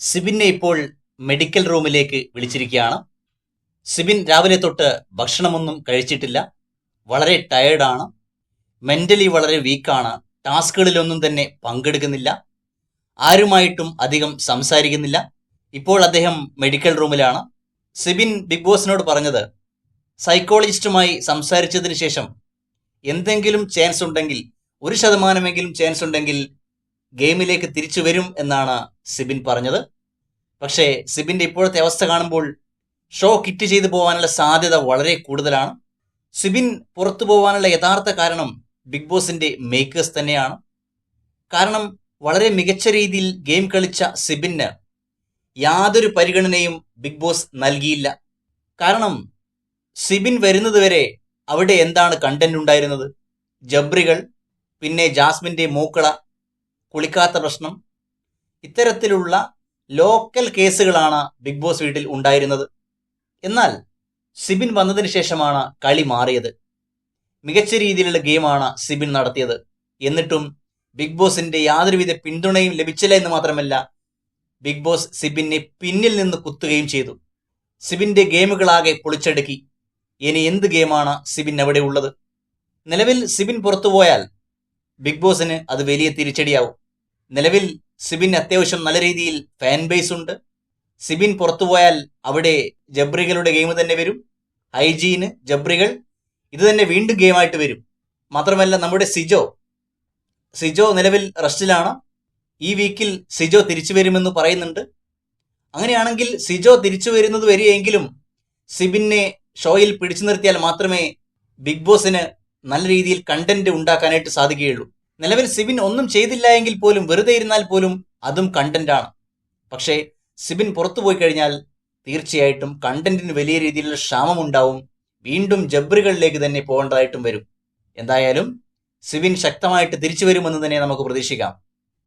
സിബിനെ ഇപ്പോൾ മെഡിക്കൽ റൂമിലേക്ക് വിളിച്ചിരിക്കുകയാണ്. സിബിൻ രാവിലെ തൊട്ട് ഭക്ഷണമൊന്നും കഴിച്ചിട്ടില്ല. വളരെ ടയേർഡാണ്. മെന്റലി വളരെ വീക്കാണ്. ടാസ്കുകളിലൊന്നും തന്നെ പങ്കെടുക്കുന്നില്ല. ആരുമായിട്ടും അധികം സംസാരിക്കുന്നില്ല. ഇപ്പോൾ അദ്ദേഹം മെഡിക്കൽ റൂമിലാണ്. സിബിൻ ബിഗ് ബോസിനോട് പറഞ്ഞത്, സൈക്കോളജിസ്റ്റുമായി സംസാരിച്ചതിന് ശേഷം എന്തെങ്കിലും ചാൻസ് ഉണ്ടെങ്കിൽ, 1% ചാൻസ് ഉണ്ടെങ്കിൽ ഗെയിമിലേക്ക് തിരിച്ചു വരും എന്നാണ് സിബിൻ പറഞ്ഞത്. പക്ഷേ സിബിന്റെ ഇപ്പോഴത്തെ അവസ്ഥ കാണുമ്പോൾ ഷോ കിറ്റ് ചെയ്തു പോകാനുള്ള സാധ്യത വളരെ കൂടുതലാണ്. സിബിൻ പുറത്തു പോകാനുള്ള യഥാർത്ഥ കാരണം ബിഗ് ബോസിന്റെ മേക്കേഴ്സ് തന്നെയാണ്. കാരണം വളരെ മികച്ച രീതിയിൽ ഗെയിം കളിച്ച സിബിന് യാതൊരു പരിഗണനയും ബിഗ് ബോസ് നൽകിയില്ല. കാരണം സിബിൻ വരുന്നത് വരെ അവിടെ എന്താണ് കണ്ടന്റ് ഉണ്ടായിരുന്നത്? ജബ്രികൾ, പിന്നെ ജാസ്മിന്റെ മൂക്കള, കുളിക്കാത്ത പ്രശ്നം, ഇത്തരത്തിലുള്ള ലോക്കൽ കേസുകളാണ് ബിഗ് ബോസ് വീട്ടിൽ ഉണ്ടായിരുന്നത്. എന്നാൽ സിബിൻ വന്നതിന് ശേഷമാണ് കളി മാറിയത്. മികച്ച രീതിയിലുള്ള ഗെയിമാണ് സിബിൻ നടത്തിയത്. എന്നിട്ടും ബിഗ് ബോസിന്റെ യാതൊരുവിധ പിന്തുണയും ലഭിച്ചില്ല എന്ന് മാത്രമല്ല, ബിഗ് ബോസ് സിബിനെ പിന്നിൽ നിന്ന് കുത്തുകയും ചെയ്തു. സിബിന്റെ ഗെയിമുകളാകെ പൊളിച്ചടുക്കി. ഇനി എന്ത് ഗെയിമാണ് സിബിൻ അവിടെ ഉള്ളത്? നിലവിൽ സിബിൻ പുറത്തുപോയാൽ ബിഗ് ബോസിന് അത് വലിയ തിരിച്ചടിയാവും. നിലവിൽ സിബിൻ അത്യാവശ്യം നല്ല രീതിയിൽ ഫാൻ ബേസ് ഉണ്ട്. സിബിൻ പുറത്തുപോയാൽ അവിടെ ജബ്രികളുടെ ഗെയിം തന്നെ വരും. ഹൈജീന്, ജബ്രികൾ, ഇത് തന്നെ വീണ്ടും ഗെയിമായിട്ട് വരും. മാത്രമല്ല നമ്മുടെ സിജോ നിലവിൽ റെസ്റ്റിലാണ്. ഈ വീക്കിൽ സിജോ തിരിച്ചു വരുമെന്ന് പറയുന്നുണ്ട്. അങ്ങനെയാണെങ്കിൽ സിജോ തിരിച്ചു വരുന്നത് വരികയെങ്കിലും സിബിനെ ഷോയിൽ പിടിച്ചു നിർത്തിയാൽ മാത്രമേ ബിഗ് ബോസിന് നല്ല രീതിയിൽ കണ്ടന്റ് ഉണ്ടാക്കാനായിട്ട് സാധിക്കുകയുള്ളൂ. നിലവിൽ സിബിൻ ഒന്നും ചെയ്തില്ല എങ്കിൽ പോലും, വെറുതെ ഇരുന്നാൽ പോലും അതും കണ്ടന്റാണ്. പക്ഷേ സിബിൻ പുറത്തു പോയി കഴിഞ്ഞാൽ തീർച്ചയായിട്ടും കണ്ടന്റിന് വലിയ രീതിയിലുള്ള ക്ഷാമം ഉണ്ടാവും. വീണ്ടും ജബ്രികളിലേക്ക് തന്നെ പോകേണ്ടതായിട്ടും വരും. എന്തായാലും സിബിൻ ശക്തമായിട്ട് തിരിച്ചു വരുമെന്ന് തന്നെ നമുക്ക് പ്രതീക്ഷിക്കാം.